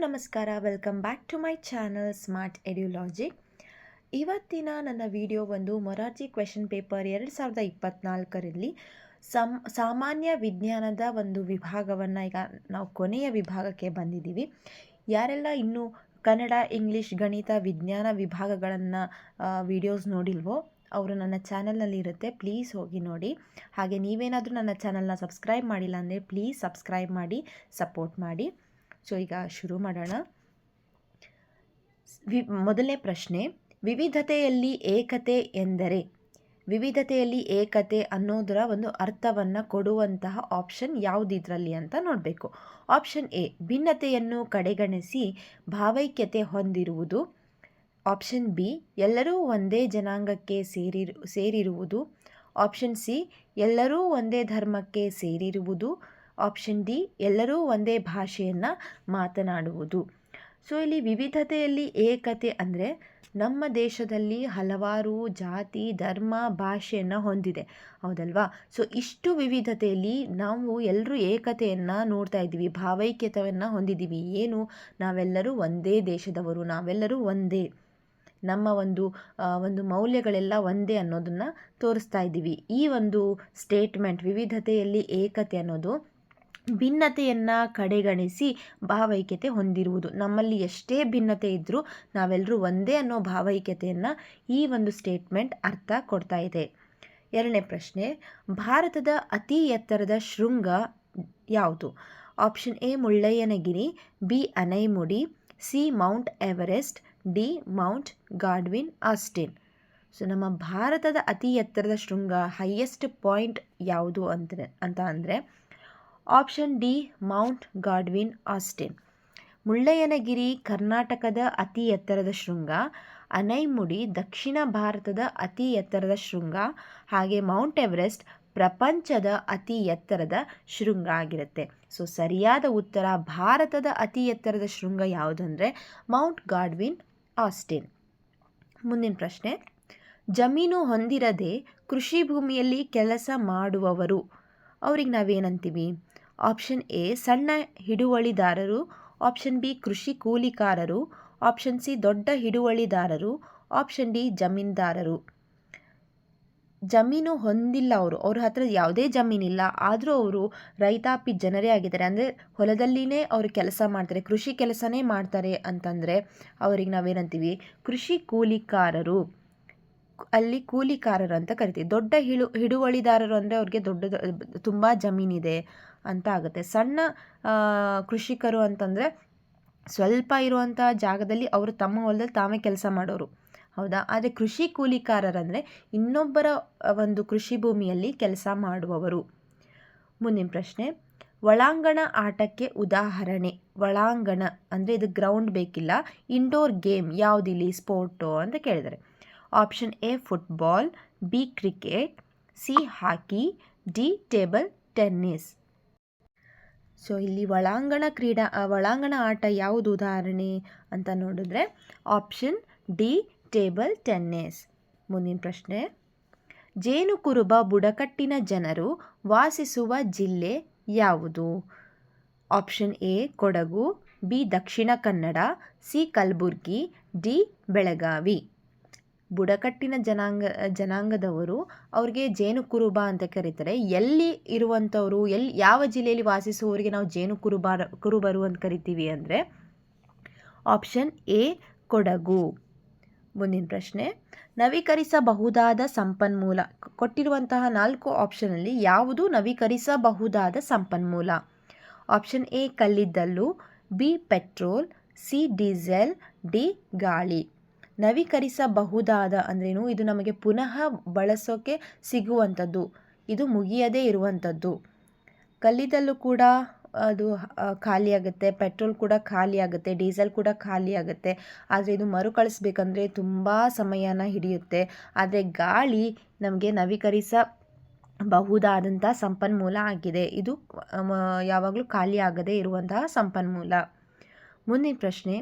ನಮಸ್ಕಾರ, welcome back to my channel smart Edulogic. ಇವತ್ತಿನ ನನ್ನ ವಿಡಿಯೋ ಒಂದು ಮೊರಾರ್ಜಿ ಕ್ವೆಶನ್ ಪೇಪರ್ 2024ರಲ್ಲಿ ಸಾಮಾನ್ಯ ವಿಜ್ಞಾನದ ಒಂದು ವಿಭಾಗವನ್ನು ಈಗ ನಾವು ಕೊನೆಯ ವಿಭಾಗಕ್ಕೆ ಬಂದಿದ್ದೀವಿ. ಯಾರೆಲ್ಲ ಇನ್ನೂ ಕನ್ನಡ, ಇಂಗ್ಲೀಷ್, ಗಣಿತ, ವಿಜ್ಞಾನ ವಿಭಾಗಗಳನ್ನು ವಿಡಿಯೋಸ್ ನೋಡಿಲ್ವೋ ಅವರು ನನ್ನ ಚಾನಲ್ನಲ್ಲಿ ಇರುತ್ತೆ, ಪ್ಲೀಸ್ ಹೋಗಿ ನೋಡಿ. ಹಾಗೆ ನೀವೇನಾದರೂ ನನ್ನ ಚಾನಲ್ನ ಸಬ್ಸ್ಕ್ರೈಬ್ ಮಾಡಿಲ್ಲ ಅಂದರೆ ಪ್ಲೀಸ್ ಸಬ್ಸ್ಕ್ರೈಬ್ ಮಾಡಿ, ಸಪೋರ್ಟ್ ಮಾಡಿ. ಸೊ ಈಗ ಶುರು ಮಾಡೋಣ. ಮೊದಲನೇ ಪ್ರಶ್ನೆ, ವಿವಿಧತೆಯಲ್ಲಿ ಏಕತೆ ಎಂದರೆ? ವಿವಿಧತೆಯಲ್ಲಿ ಏಕತೆ ಅನ್ನೋದರ ಒಂದು ಅರ್ಥವನ್ನು ಕೊಡುವಂತಹ ಆಪ್ಷನ್ ಯಾವುದಿದ್ರಲ್ಲಿ ಅಂತ ನೋಡಬೇಕು. ಆಪ್ಷನ್ ಎ, ಭಿನ್ನತೆಯನ್ನು ಕಡೆಗಣಿಸಿ ಭಾವೈಕ್ಯತೆ ಹೊಂದಿರುವುದು. ಆಪ್ಷನ್ ಬಿ, ಎಲ್ಲರೂ ಒಂದೇ ಜನಾಂಗಕ್ಕೆ ಸೇರಿರುವುದು. ಆಪ್ಷನ್ ಸಿ, ಎಲ್ಲರೂ ಒಂದೇ ಧರ್ಮಕ್ಕೆ ಸೇರಿರುವುದು. ಆಪ್ಷನ್ ಡಿ, ಎಲ್ಲರೂ ಒಂದೇ ಭಾಷೆಯನ್ನು ಮಾತನಾಡುವುದು. ಸೊ ಇಲ್ಲಿ ವಿವಿಧತೆಯಲ್ಲಿ ಏಕತೆ ಅಂದರೆ ನಮ್ಮ ದೇಶದಲ್ಲಿ ಹಲವಾರು ಜಾತಿ, ಧರ್ಮ, ಭಾಷೆಯನ್ನು ಹೊಂದಿದೆ, ಹೌದಲ್ವಾ? ಸೊ ಇಷ್ಟು ವಿವಿಧತೆಯಲ್ಲಿ ನಾವು ಎಲ್ಲರೂ ಏಕತೆಯನ್ನು ನೋಡ್ತಾ ಇದ್ದೀವಿ, ಭಾವೈಕ್ಯತೆಯನ್ನು ಹೊಂದಿದ್ದೀವಿ. ಏನು, ನಾವೆಲ್ಲರೂ ಒಂದೇ ದೇಶದವರು, ನಾವೆಲ್ಲರೂ ಒಂದೇ, ನಮ್ಮ ಒಂದು ಮೌಲ್ಯಗಳೆಲ್ಲ ಒಂದೇ ಅನ್ನೋದನ್ನು ತೋರಿಸ್ತಾ ಇದ್ದೀವಿ. ಈ ಒಂದು ಸ್ಟೇಟ್ಮೆಂಟ್, ವಿವಿಧತೆಯಲ್ಲಿ ಏಕತೆ ಅನ್ನೋದು ಭಿನ್ನತೆಯನ್ನು ಕಡೆಗಣಿಸಿ ಭಾವೈಕ್ಯತೆ ಹೊಂದಿರುವುದು. ನಮ್ಮಲ್ಲಿ ಎಷ್ಟೇ ಭಿನ್ನತೆ ಇದ್ದರೂ ನಾವೆಲ್ಲರೂ ಒಂದೇ ಅನ್ನೋ ಭಾವೈಕ್ಯತೆಯನ್ನು ಈ ಒಂದು ಸ್ಟೇಟ್ಮೆಂಟ್ ಅರ್ಥ ಕೊಡ್ತಾ ಇದೆ. ಎರಡನೇ ಪ್ರಶ್ನೆ, ಭಾರತದ ಅತಿ ಎತ್ತರದ ಶೃಂಗ ಯಾವುದು? Option A, Mullayanagiri. B, Anaimudi. C, mount Everest. D, mount Godwin Austen. So ನಮ್ಮ ಭಾರತದ ಅತಿ ಎತ್ತರದ ಶೃಂಗ, ಹೈಯೆಸ್ಟ್ ಪಾಯಿಂಟ್ ಯಾವುದು ಅಂತ ಅಂದರೆ option D, mount Godwin Austin. Mullayanagiri ಕರ್ನಾಟಕದ ಅತಿ ಎತ್ತರದ ಶೃಂಗ, ಅನೈಮುಡಿ ದಕ್ಷಿಣ ಭಾರತದ ಅತಿ ಎತ್ತರದ ಶೃಂಗ, ಹಾಗೆ ಮೌಂಟ್ ಎವರೆಸ್ಟ್ ಪ್ರಪಂಚದ ಅತಿ ಎತ್ತರದ ಶೃಂಗ ಆಗಿರುತ್ತೆ. ಸೊ ಸರಿಯಾದ ಉತ್ತರ ಭಾರತದ ಅತಿ ಎತ್ತರದ ಶೃಂಗ ಯಾವುದಂದರೆ ಮೌಂಟ್ ಗಾಡ್ವಿನ್ ಆಸ್ಟಿನ್. ಮುಂದಿನ ಪ್ರಶ್ನೆ, ಜಮೀನು ಹೊಂದಿರದೆ ಕೃಷಿ ಭೂಮಿಯಲ್ಲಿ ಕೆಲಸ ಮಾಡುವವರು, ಅವ್ರಿಗೆ ನಾವೇನಂತೀವಿ? ಆಪ್ಷನ್ ಎ, ಸಣ್ಣ ಹಿಡುವಳಿದಾರರು. ಆಪ್ಷನ್ ಬಿ, ಕೃಷಿ ಕೂಲಿಕಾರರು. ಆಪ್ಷನ್ ಸಿ, ದೊಡ್ಡ ಹಿಡುವಳಿದಾರರು. ಆಪ್ಷನ್ ಡಿ, ಜಮೀನ್ದಾರರು. ಜಮೀನು ಹೊಂದಿಲ್ಲ, ಅವ್ರ ಹತ್ರ ಯಾವುದೇ ಜಮೀನಿಲ್ಲ, ಆದರೂ ಅವರು ರೈತಾಪಿ ಜನರೇ ಆಗಿದ್ದಾರೆ, ಅಂದರೆ ಹೊಲದಲ್ಲಿನೇ ಅವರು ಕೆಲಸ ಮಾಡ್ತಾರೆ, ಕೃಷಿ ಕೆಲಸನೇ ಮಾಡ್ತಾರೆ ಅಂತಂದರೆ ಅವ್ರಿಗೆ ನಾವೇನಂತೀವಿ? ಕೃಷಿ ಕೂಲಿಕಾರರು. ಅಲ್ಲಿ ಕೂಲಿಕಾರರು ಅಂತ ಕರಿತೀವಿ. ದೊಡ್ಡ ಹಿಡುವಳಿದಾರರು ಅಂದರೆ ಅವ್ರಿಗೆ ತುಂಬ ಜಮೀನಿದೆ ಅಂತ ಆಗುತ್ತೆ. ಸಣ್ಣ ಕೃಷಿಕರು ಅಂತಂದರೆ ಸ್ವಲ್ಪ ಇರುವಂಥ ಜಾಗದಲ್ಲಿ ಅವರು ತಮ್ಮ ಹೊಲದಲ್ಲಿ ತಾವೇ ಕೆಲಸ ಮಾಡೋರು, ಹೌದಾ? ಆದರೆ ಕೃಷಿ ಕೂಲಿಕಾರರಂದರೆ ಇನ್ನೊಬ್ಬರ ಒಂದು ಕೃಷಿ ಭೂಮಿಯಲ್ಲಿ ಕೆಲಸ ಮಾಡುವವರು. ಮುಂದಿನ ಪ್ರಶ್ನೆ, ಒಳಾಂಗಣ ಆಟಕ್ಕೆ ಉದಾಹರಣೆ. ಒಳಾಂಗಣ ಅಂದರೆ ಇದು ಗ್ರೌಂಡ್ ಬೇಕಿಲ್ಲ, ಇಂಡೋರ್ ಗೇಮ್ ಯಾವುದಿಲ್ಲಿ ಸ್ಪೋರ್ಟು ಅಂತ ಕೇಳಿದ್ದಾರೆ. Option A, football. B, cricket. C, hockey. D, table tennis. So ಇಲ್ಲಿ ಒಳಾಂಗಣ ಆಟ ಯಾವುದು ಉದಾಹರಣೆ ಅಂತ ನೋಡಿದ್ರೆ ಆಪ್ಷನ್ ಡಿ, ಟೇಬಲ್ ಟೆನ್ನಿಸ್. ಮುಂದಿನ ಪ್ರಶ್ನೆ, ಜೇನುಕುರುಬ ಬುಡಕಟ್ಟಿನ ಜನರು ವಾಸಿಸುವ ಜಿಲ್ಲೆ ಯಾವುದು? Option A, Kodagu. B, Dakshina Kannada. C, Kalaburagi. D, Belagavi. ಬುಡಕಟ್ಟಿನ ಜನಾಂಗದವರು, ಅವ್ರಿಗೆ ಜೇನುಕುರುಬ ಅಂತ ಕರೀತಾರೆ. ಎಲ್ಲಿ ಇರುವಂಥವರು, ಯಾವ ಜಿಲ್ಲೆಯಲ್ಲಿ ವಾಸಿಸುವವರಿಗೆ ನಾವು ಕುರುಬರು ಅಂತ ಕರಿತೀವಿ ಅಂದರೆ ಆಪ್ಷನ್ ಎ, ಕೊಡಗು. ಮುಂದಿನ ಪ್ರಶ್ನೆ, ನವೀಕರಿಸಬಹುದಾದ ಸಂಪನ್ಮೂಲ. ಕೊಟ್ಟಿರುವಂತಹ 4 ಆಪ್ಷನಲ್ಲಿ ಯಾವುದು ನವೀಕರಿಸಬಹುದಾದ ಸಂಪನ್ಮೂಲ? ಆಪ್ಷನ್ ಎ, ಕಲ್ಲಿದ್ದಲು. B, petrol. C, diesel. D, ಗಾಳಿ. ನವೀಕರಿಸಬಹುದಾದ ಅಂದ್ರೇನು? ಇದು ನಮಗೆ ಪುನಃ ಬಳಸೋಕೆ ಸಿಗುವಂಥದ್ದು, ಇದು ಮುಗಿಯದೇ ಇರುವಂಥದ್ದು. ಕಲ್ಲಿದ್ದಲು ಕೂಡ ಅದು ಖಾಲಿಯಾಗುತ್ತೆ, ಪೆಟ್ರೋಲ್ ಕೂಡ ಖಾಲಿಯಾಗುತ್ತೆ, ಡೀಸೆಲ್ ಕೂಡ ಖಾಲಿಯಾಗುತ್ತೆ. ಆದರೆ ಇದು ಮರುಕಳಿಸ್ಬೇಕಂದ್ರೆ ತುಂಬ ಸಮಯನ ಹಿಡಿಯುತ್ತೆ. ಆದರೆ ಗಾಳಿ ನಮಗೆ ನವೀಕರಿಸಬಹುದಾದಂಥ ಸಂಪನ್ಮೂಲ ಆಗಿದೆ, ಇದು ಯಾವಾಗಲೂ ಖಾಲಿಯಾಗದೇ ಇರುವಂತಹ ಸಂಪನ್ಮೂಲ. ಮುಂದಿನ ಪ್ರಶ್ನೆ,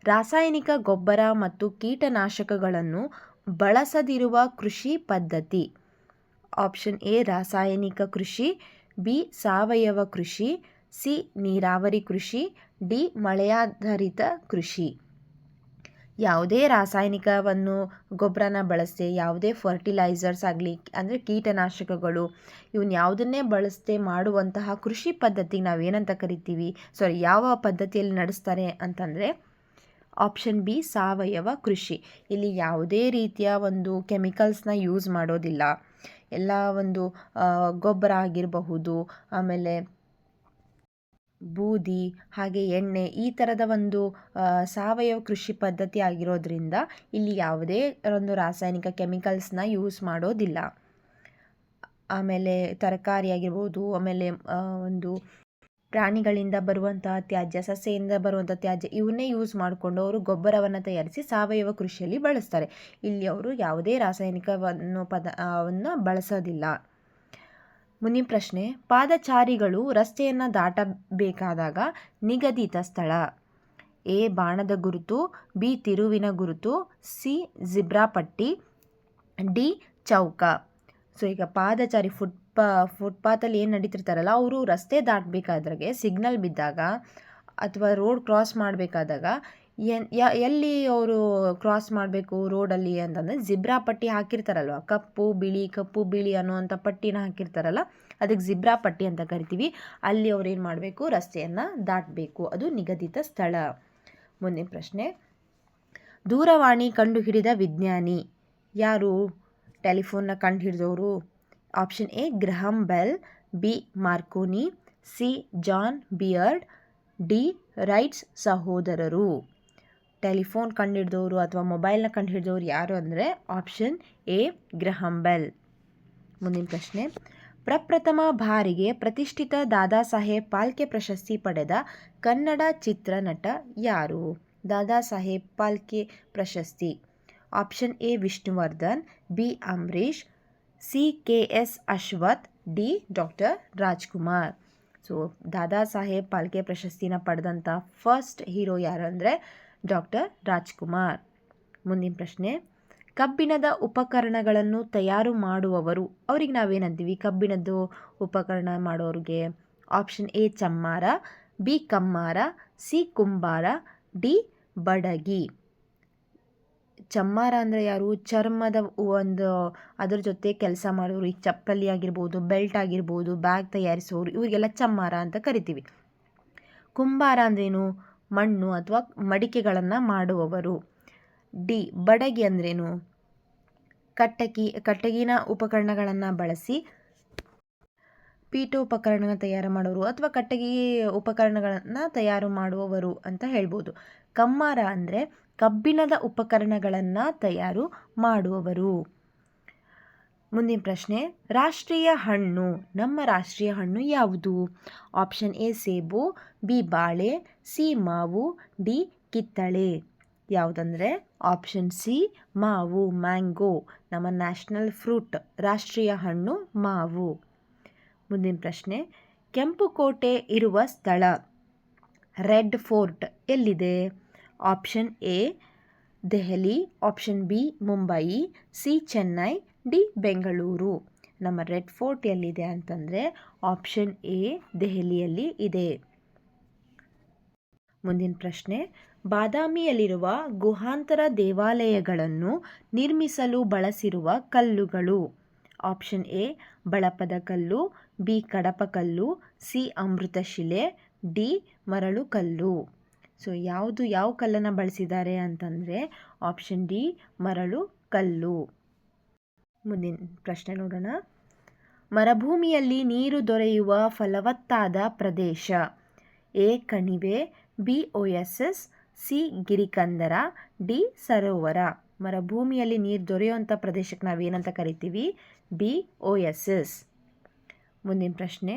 ರಾಸಾಯನಿಕ ಗೊಬ್ಬರ ಮತ್ತು ಕೀಟನಾಶಕಗಳನ್ನು ಬಳಸದಿರುವ ಕೃಷಿ ಪದ್ಧತಿ. ಆಪ್ಷನ್ ಎ, ರಾಸಾಯನಿಕ ಕೃಷಿ. ಬಿ, ಸಾವಯವ ಕೃಷಿ. ಸಿ, ನೀರಾವರಿ ಕೃಷಿ. ಡಿ ಮಳೆಯಾಧಾರಿತ ಕೃಷಿ. ಯಾವುದೇ ರಾಸಾಯನಿಕವನ್ನು ಗೊಬ್ಬರನ ಬಳಸದೆ, ಯಾವುದೇ ಫರ್ಟಿಲೈಸರ್ಸ್ ಆಗಲಿ ಅಂದರೆ ಕೀಟನಾಶಕಗಳು ಇವನ್ನ ಯಾವುದನ್ನೇ ಬಳಸದೆ ಮಾಡುವಂತಹ ಕೃಷಿ ಪದ್ಧತಿ ನಾವೇನಂತ ಕರಿತೀವಿ, ಯಾವ ಪದ್ಧತಿಯಲ್ಲಿ ನಡೆಸ್ತಾರೆ ಅಂತಂದರೆ ಆಪ್ಷನ್ ಬಿ ಸಾವಯವ ಕೃಷಿ. ಇಲ್ಲಿ ಯಾವುದೇ ರೀತಿಯ ಒಂದು ಕೆಮಿಕಲ್ಸ್ನ ಯೂಸ್ ಮಾಡೋದಿಲ್ಲ. ಎಲ್ಲ ಒಂದು ಗೊಬ್ಬರ ಆಗಿರಬಹುದು, ಆಮೇಲೆ ಬೂದಿ ಹಾಗೆ ಎಣ್ಣೆ ಈ ಥರದ ಒಂದು ಸಾವಯವ ಕೃಷಿ ಪದ್ಧತಿ ಆಗಿರೋದ್ರಿಂದ ಇಲ್ಲಿ ಯಾವುದೇ ಒಂದು ರಾಸಾಯನಿಕ ಕೆಮಿಕಲ್ಸ್ನ ಯೂಸ್ ಮಾಡೋದಿಲ್ಲ. ಆಮೇಲೆ ತರಕಾರಿ ಆಗಿರ್ಬೋದು, ಆಮೇಲೆ ಒಂದು ಪ್ರಾಣಿಗಳಿಂದ ಬರುವಂತಹ ತ್ಯಾಜ್ಯ, ಸಸ್ಯದಿಂದ ಬರುವಂಥ ತ್ಯಾಜ್ಯ ಇವನ್ನೇ ಯೂಸ್ ಮಾಡಿಕೊಂಡು ಅವರು ಗೊಬ್ಬರವನ್ನು ತಯಾರಿಸಿ ಸಾವಯವ ಕೃಷಿಯಲ್ಲಿ ಬಳಸ್ತಾರೆ. ಇಲ್ಲಿ ಅವರು ಯಾವುದೇ ರಾಸಾಯನಿಕವನ್ನು ಬಳಸೋದಿಲ್ಲ. ಮುಂದಿನ ಪ್ರಶ್ನೆ, ಪಾದಚಾರಿಗಳು ರಸ್ತೆಯನ್ನು ದಾಟಬೇಕಾದಾಗ ನಿಗದಿತ ಸ್ಥಳ. ಎ ಬಾಣದ ಗುರುತು, ಬಿ ತಿರುವಿನ ಗುರುತು, ಸಿ ಜಿಬ್ರಾ ಪಟ್ಟಿ, ಡಿ ಚೌಕ. ಈಗ ಪಾದಚಾರಿ ಫುಟ್ಪಾತಲ್ಲಿ ಏನು ನಡೀತಿರ್ತಾರಲ್ಲ ಅವರು ರಸ್ತೆ ದಾಟಬೇಕಾದ್ರಾಗೆ ಸಿಗ್ನಲ್ ಬಿದ್ದಾಗ ಅಥವಾ ರೋಡ್ ಕ್ರಾಸ್ ಮಾಡಬೇಕಾದಾಗ ಎಲ್ಲಿ ಅವರು ಕ್ರಾಸ್ ಮಾಡಬೇಕು ರೋಡಲ್ಲಿ ಅಂತಂದರೆ ಜಿಬ್ರಾ ಪಟ್ಟಿ ಹಾಕಿರ್ತಾರಲ್ವ, ಕಪ್ಪು ಬಿಳಿ ಅನ್ನುವಂಥ ಪಟ್ಟಿನ ಹಾಕಿರ್ತಾರಲ್ಲ, ಅದಕ್ಕೆ ಜಿಬ್ರಾ ಪಟ್ಟಿ ಅಂತ ಕರಿತೀವಿ. ಅಲ್ಲಿ ಅವ್ರು ಏನು ಮಾಡಬೇಕು, ರಸ್ತೆಯನ್ನು ದಾಟಬೇಕು. ಅದು ನಿಗದಿತ ಸ್ಥಳ. ಮುಂದಿನ ಪ್ರಶ್ನೆ, ದೂರವಾಣಿ ಕಂಡುಹಿಡಿದ ವಿಜ್ಞಾನಿ ಯಾರು? ಟೆಲಿಫೋನ್ನ ಕಂಡುಹಿಡಿದವರು. Option A Graham Bell, B Marconi, C John Baird, D Wrights ಸಹೋದರರು. ಟೆಲಿಫೋನ್ ಕಂಡುಹಿಡಿದವರು ಅಥವಾ ಮೊಬೈಲ್ನ ಕಂಡುಹಿಡಿದವರು ಯಾರು ಅಂದರೆ ಆಪ್ಷನ್ ಎ ಗ್ರಹಂ ಬೆಲ್. ಮುಂದಿನ ಪ್ರಶ್ನೆ, ಪ್ರಪ್ರಥಮ ಬಾರಿಗೆ ಪ್ರತಿಷ್ಠಿತ ದಾದಾ ಸಾಹೇಬ್ ಫಾಲ್ಕೆ ಪ್ರಶಸ್ತಿ ಪಡೆದ ಕನ್ನಡ ಚಿತ್ರನಟ ಯಾರು? ದಾದಾ ಸಾಹೇಬ್ ಫಾಲ್ಕೆ ಪ್ರಶಸ್ತಿ. Option A Vishnuvardhan, B Ambareesh, C K S Ashwath, D doctor Rajkumar. Dada Saheb Phalke ಪ್ರಶಸ್ತಿನ ಪಡೆದಂಥ ಫಸ್ಟ್ ಹೀರೋ ಯಾರು ಅಂದರೆ ಡಾಕ್ಟರ್ ರಾಜ್ಕುಮಾರ್. ಮುಂದಿನ ಪ್ರಶ್ನೆ, ಕಬ್ಬಿಣದ ಉಪಕರಣಗಳನ್ನು ತಯಾರು ಮಾಡುವವರು, ಅವ್ರಿಗೆ ನಾವೇನಂತೀವಿ ಕಬ್ಬಿಣದ್ದು ಉಪಕರಣ ಮಾಡೋರಿಗೆ? ಆಪ್ಷನ್ ಎ ಚಮ್ಮಾರ, ಬಿ ಕಮ್ಮಾರ, ಸಿ ಕುಂಬಾರ, ಡಿ ಬಡಗಿ. ಚಮ್ಮಾರ ಅಂದರೆ ಯಾರು? ಚರ್ಮದ ಒಂದು ಅದ್ರ ಜೊತೆ ಕೆಲಸ ಮಾಡೋರು. ಈ ಚಪ್ಪಲಿ ಆಗಿರ್ಬೋದು, ಬೆಲ್ಟ್ ಆಗಿರ್ಬೋದು, ಬ್ಯಾಗ್ ತಯಾರಿಸೋರು, ಇವರಿಗೆಲ್ಲ ಚಮ್ಮಾರ ಅಂತ ಕರಿತೀವಿ. ಕುಂಬಾರ ಅಂದ್ರೇನು? ಮಣ್ಣು ಅಥವಾ ಮಡಿಕೆಗಳನ್ನು ಮಾಡುವವರು. ಡಿ ಬಡಗಿ ಅಂದ್ರೇನು? ಕಟ್ಟಗಿನ ಉಪಕರಣಗಳನ್ನು ಬಳಸಿ ಪೀಠೋಪಕರಣ ತಯಾರು ಮಾಡೋರು ಅಥವಾ ಕಟ್ಟಗಿ ಉಪಕರಣಗಳನ್ನು ತಯಾರು ಮಾಡುವವರು ಅಂತ ಹೇಳ್ಬೋದು. ಕಮ್ಮಾರ ಅಂದರೆ ಕಬ್ಬಿಣದ ಉಪಕರಣಗಳನ್ನು ತಯಾರು ಮಾಡುವವರು. ಮುಂದಿನ ಪ್ರಶ್ನೆ, ರಾಷ್ಟ್ರೀಯ ಹಣ್ಣು, ನಮ್ಮ ರಾಷ್ಟ್ರೀಯ ಹಣ್ಣು ಯಾವುದು? ಆಪ್ಷನ್ ಎ ಸೇಬು, ಬಿ ಬಾಳೆ, ಸಿ ಮಾವು, ಡಿ ಕಿತ್ತಳೆ. ಯಾವುದಂದರೆ ಆಪ್ಷನ್ ಸಿ ಮಾವು, ಮ್ಯಾಂಗೋ. ನಮ್ಮ ನ್ಯಾಷನಲ್ ಫ್ರೂಟ್, ರಾಷ್ಟ್ರೀಯ ಹಣ್ಣು ಮಾವು. ಮುಂದಿನ ಪ್ರಶ್ನೆ, ಕೆಂಪುಕೋಟೆ ಇರುವ ಸ್ಥಳ, ರೆಡ್ ಫೋರ್ಟ್ ಎಲ್ಲಿದೆ? Option A Delhi, option B Mumbai, C Chennai, D Bengaluru. ನಮ್ಮ ರೆಡ್ ಫೋರ್ಟ್ ಎಲ್ಲಿದೆ ಅಂತಂದರೆ ಆಪ್ಷನ್ ಎ ದೆಹಲಿಯಲ್ಲಿ ಇದೆ. ಮುಂದಿನ ಪ್ರಶ್ನೆ, ಬಾದಾಮಿಯಲ್ಲಿರುವ ಗುಹಾಂತರ ದೇವಾಲಯಗಳನ್ನು ನಿರ್ಮಿಸಲು ಬಳಸಿರುವ ಕಲ್ಲುಗಳು. ಆಪ್ಷನ್ ಎ ಬಳಪದ ಕಲ್ಲು, ಬಿ ಕಡಪಕಲ್ಲು, ಸಿ ಅಮೃತಶಿಲೆ, ಡಿ ಮರಳು ಕಲ್ಲು. ಯಾವ ಕಲ್ಲನ್ನು ಬಳಸಿದ್ದಾರೆ ಅಂತಂದರೆ ಆಪ್ಷನ್ ಡಿ ಮರಳು ಕಲ್ಲು. ಮುಂದಿನ ಪ್ರಶ್ನೆ ನೋಡೋಣ. ಮರುಭೂಮಿಯಲ್ಲಿ ನೀರು ದೊರೆಯುವ ಫಲವತ್ತಾದ ಪ್ರದೇಶ, ಎ ಕಣಿವೆ, ಬಿ ಓಯಸಿಸ್, ಸಿ ಗಿರಿಕಂದರ, ಡಿ ಸರೋವರ. ಮರುಭೂಮಿಯಲ್ಲಿ ನೀರು ದೊರೆಯುವಂಥ ಪ್ರದೇಶಕ್ಕೆ ನಾವೇನಂತ ಕರಿತೀವಿ? B oasis. ಮುಂದಿನ ಪ್ರಶ್ನೆ,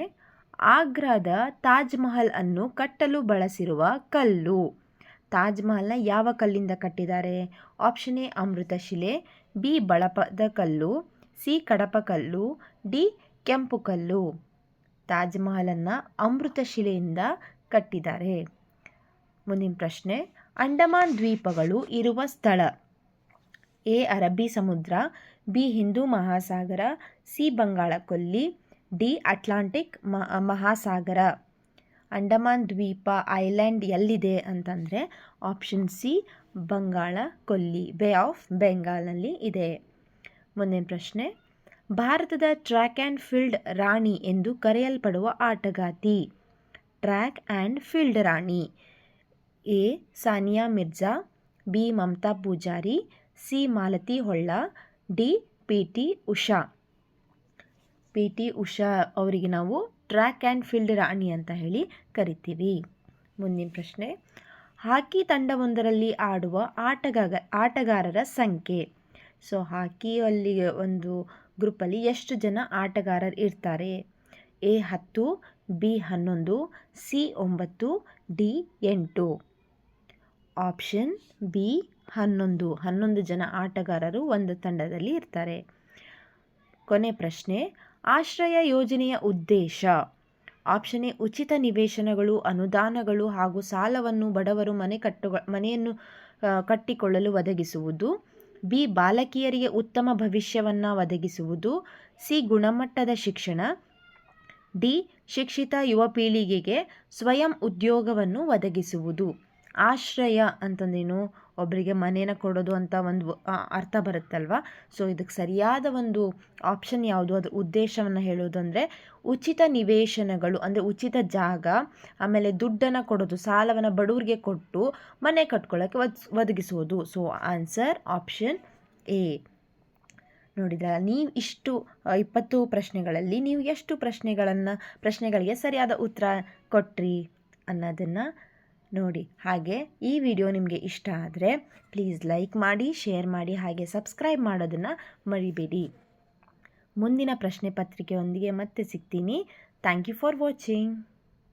ಆಗ್ರಾದ ತಾಜ್ ಮಹಲ್ ಅನ್ನು ಕಟ್ಟಲು ಬಳಸಿರುವ ಕಲ್ಲು. ತಾಜ್ ಮಹಲ್ನ ಯಾವ ಕಲ್ಲಿಂದ ಕಟ್ಟಿದ್ದಾರೆ? ಆಪ್ಷನ್ ಎ ಅಮೃತಶಿಲೆ, ಬಿ ಬಳಪದ ಕಲ್ಲು, ಸಿ ಕಡಪಕಲ್ಲು, ಡಿ ಕೆಂಪು ಕಲ್ಲು. ತಾಜ್ ಮಹಲನ್ನು ಅಮೃತಶಿಲೆಯಿಂದ ಕಟ್ಟಿದ್ದಾರೆ. ಮುಂದಿನ ಪ್ರಶ್ನೆ, ಅಂಡಮಾನ್ ದ್ವೀಪಗಳು ಇರುವ ಸ್ಥಳ, ಎ ಅರಬ್ಬಿ ಸಮುದ್ರ, ಬಿ ಹಿಂದೂ ಮಹಾಸಾಗರ, ಸಿ ಬಂಗಾಳ ಕೊಲ್ಲಿ, ಡಿ ಅಟ್ಲಾಂಟಿಕ್ ಮಹಾಸಾಗರ. ಅಂಡಮಾನ್ ದ್ವೀಪ ಐಲ್ಯಾಂಡ್ ಎಲ್ಲಿದೆ ಅಂತಂದರೆ ಆಪ್ಷನ್ ಸಿ ಬಂಗಾಳ ಕೊಲ್ಲಿ, ಬೇ ಆಫ್ ಬೆಂಗಾಲ್ನಲ್ಲಿ ಇದೆ. ಮುಂದಿನ ಪ್ರಶ್ನೆ, ಭಾರತದ ಟ್ರ್ಯಾಕ್ ಆ್ಯಂಡ್ ಫೀಲ್ಡ್ ರಾಣಿ ಎಂದು ಕರೆಯಲ್ಪಡುವ ಆಟಗಾತಿ. ಟ್ರ್ಯಾಕ್ ಆ್ಯಂಡ್ ಫೀಲ್ಡ್ ರಾಣಿ. A Sania Mirza, B Mamata Poojari, C Malathi Holla, D P T. Usha. P T. Usha ಅವರಿಗೆ ನಾವು ಟ್ರ್ಯಾಕ್ ಆ್ಯಂಡ್ ಫೀಲ್ಡ್ ರಾಣಿ ಅಂತ ಹೇಳಿ ಕರಿತೀವಿ. ಮುಂದಿನ ಪ್ರಶ್ನೆ, ಹಾಕಿ ತಂಡವೊಂದರಲ್ಲಿ ಆಡುವ ಆಟಗಾರರ ಸಂಖ್ಯೆ. ಸೊ ಹಾಕಿಯಲ್ಲಿ ಒಂದು ಗ್ರೂಪಲ್ಲಿ ಎಷ್ಟು ಜನ ಆಟಗಾರರು ಇರ್ತಾರೆ? A 10, B 11, C 9, D 8. Option B 11 ಜನ ಆಟಗಾರರು ಒಂದು ತಂಡದಲ್ಲಿ ಇರ್ತಾರೆ. ಕೊನೆ ಪ್ರಶ್ನೆ, ಆಶ್ರಯ ಯೋಜನೆಯ ಉದ್ದೇಶ. ಆಪ್ಷನ್ ಎ ಉಚಿತ ನಿವೇಶನಗಳು, ಅನುದಾನಗಳು ಹಾಗೂ ಸಾಲವನ್ನು ಬಡವರು ಮನೆಯನ್ನು ಕಟ್ಟಿಕೊಳ್ಳಲು ಒದಗಿಸುವುದು. ಬಿ ಬಾಲಕಿಯರಿಗೆ ಉತ್ತಮ ಭವಿಷ್ಯವನ್ನು ಒದಗಿಸುವುದು. ಸಿ ಗುಣಮಟ್ಟದ ಶಿಕ್ಷಣ. ಡಿ ಶಿಕ್ಷಿತ ಯುವ ಪೀಳಿಗೆಗೆ ಸ್ವಯಂ ಉದ್ಯೋಗವನ್ನು ಒದಗಿಸುವುದು. ಆಶ್ರಯ ಅಂತಂದೇನು? ಒಬ್ಬರಿಗೆ ಮನೇನ ಕೊಡೋದು ಅಂತ ಒಂದು ಅರ್ಥ ಬರುತ್ತಲ್ವ. ಸೊ ಇದಕ್ಕೆ ಸರಿಯಾದ ಒಂದು ಆಪ್ಷನ್ ಯಾವುದು, ಅದರ ಉದ್ದೇಶವನ್ನು ಹೇಳೋದು ಅಂದರೆ ಉಚಿತ ನಿವೇಶನಗಳು, ಅಂದರೆ ಉಚಿತ ಜಾಗ, ಆಮೇಲೆ ದುಡ್ಡನ್ನು ಕೊಡೋದು, ಸಾಲವನ್ನು ಬಡವರಿಗೆ ಕೊಟ್ಟು ಮನೆ ಕಟ್ಕೊಳ್ಳೋಕ್ಕೆ ಒದಗಿಸುವುದು. So answer option A. ನೋಡಿದ್ರ, ನೀವು ಇಷ್ಟು 20 ಪ್ರಶ್ನೆಗಳಲ್ಲಿ ನೀವು ಎಷ್ಟು ಪ್ರಶ್ನೆಗಳಿಗೆ ಸರಿಯಾದ ಉತ್ತರ ಕೊಟ್ರಿ ಅನ್ನೋದನ್ನು ನೋಡಿ. ಹಾಗೆ ಈ ವಿಡಿಯೋ ನಿಮಗೆ ಇಷ್ಟ ಆದರೆ ಪ್ಲೀಸ್ ಲೈಕ್ ಮಾಡಿ, ಶೇರ್ ಮಾಡಿ, ಹಾಗೆ ಸಬ್ಸ್ಕ್ರೈಬ್ ಮಾಡೋದನ್ನು ಮರಿಬೇಡಿ. ಮುಂದಿನ ಪ್ರಶ್ನೆ ಪತ್ರಿಕೆಯೊಂದಿಗೆ ಮತ್ತೆ ಸಿಗ್ತೀನಿ. Thank you for watching.